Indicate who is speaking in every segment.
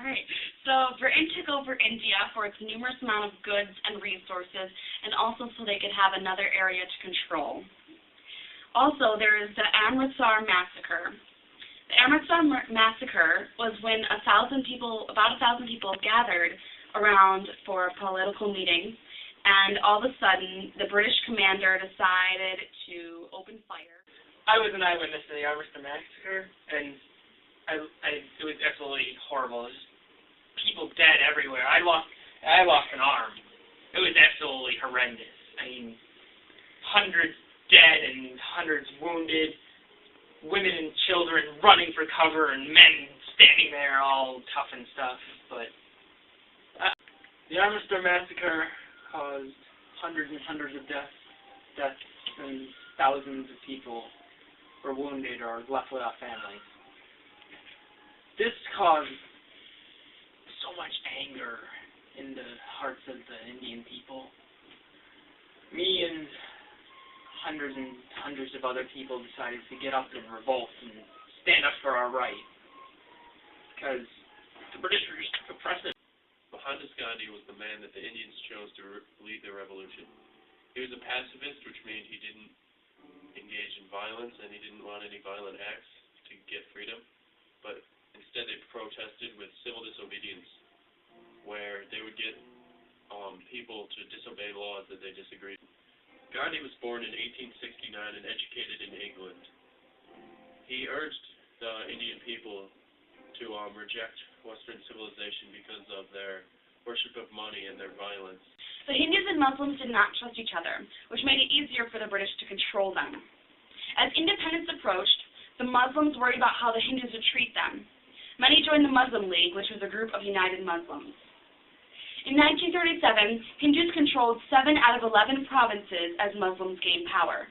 Speaker 1: Alright, so Britain took over India for its numerous amount of goods and resources, and also so they could have another area to control. Also, there is the Amritsar Massacre. The Amritsar Massacre was when about 1,000 people gathered around for a political meeting, and all of a sudden, the British commander decided to open fire.
Speaker 2: I was an eyewitness to the Amritsar Massacre, and it was absolutely horrible. Just people dead everywhere. I lost an arm. It was absolutely horrendous. I mean, hundreds dead and hundreds wounded, women and children running for cover, and men standing there all tough and stuff. But the Amritsar Massacre caused hundreds and hundreds of deaths, and thousands of people were wounded or left without families. This caused so much anger in the hearts of the Indian people. Me and hundreds of other people decided to get up and revolt and stand up for our right, because the British were just oppressive.
Speaker 3: Mohandas Gandhi was the man that the Indians chose to lead the revolution. He was a pacifist, which means he didn't engage in violence and he didn't want any violent acts to get freedom, but instead they protested with civil disobedience, where they would get people to disobey laws that they disagreed with. Gandhi was born in 1869 and educated in England. He urged the Indian people to reject Western civilization because of their worship of money and their violence.
Speaker 1: The Hindus and Muslims did not trust each other, which made it easier for the British to control them. As independence approached, the Muslims worried about how the Hindus would treat them. Many joined the Muslim League, which was a group of united Muslims. In 1937, Hindus controlled 7 out of 11 provinces as Muslims gained power.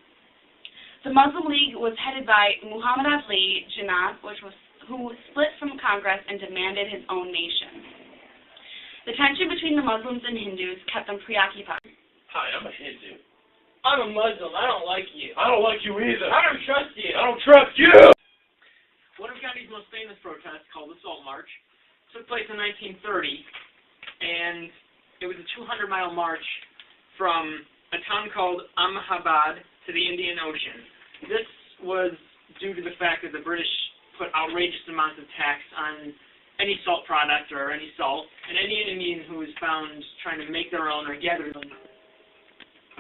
Speaker 1: The Muslim League was headed by Muhammad Ali Jinnah, who split from Congress and demanded his own nation. The tension between the Muslims and Hindus kept them preoccupied.
Speaker 3: Hi, I'm a Hindu.
Speaker 2: I'm a Muslim. I don't like you.
Speaker 3: I don't like you either.
Speaker 2: I don't trust you.
Speaker 3: I don't trust you!
Speaker 2: One of Gandhi's most famous protests, called the Salt March, took place in 1930, and it was a 200-mile march from a town called Ahmedabad to the Indian Ocean. This was due to the fact that the British put outrageous amounts of tax on any salt product or any salt, and any Indian who was found trying to make their own or gather them.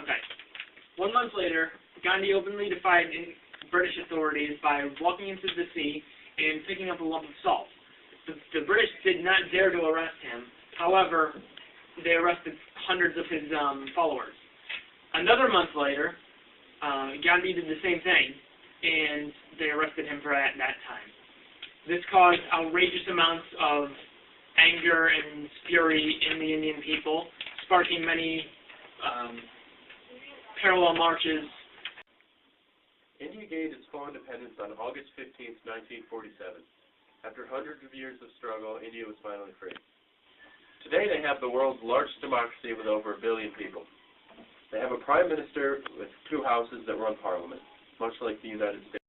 Speaker 2: Okay. 1 month later, Gandhi openly defied British authorities by walking into the sea and picking up a lump of salt. The British did not dare to arrest him. However, they arrested hundreds of his followers. Another month later, Gandhi did the same thing, and they arrested him for that time. This caused outrageous amounts of anger and fury in the Indian people, sparking many parallel marches.
Speaker 3: India gained its full independence on August 15, 1947. After hundreds of years of struggle, India was finally free. Today they have the world's largest democracy with over 1 billion people. They have a prime minister with 2 houses that run parliament, much like the United States.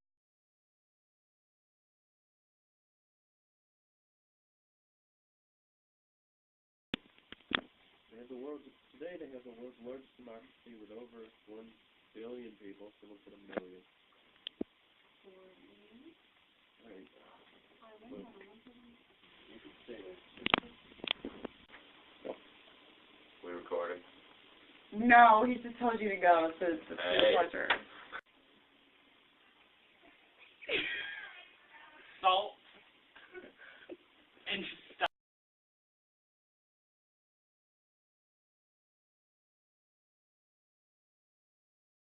Speaker 3: Today they have the world's largest democracy with over 1 billion people. Someone said 1 million.
Speaker 1: 4 million?
Speaker 3: Right. We recording?
Speaker 1: No, he just told you to go, so it's a pleasure.
Speaker 2: Salt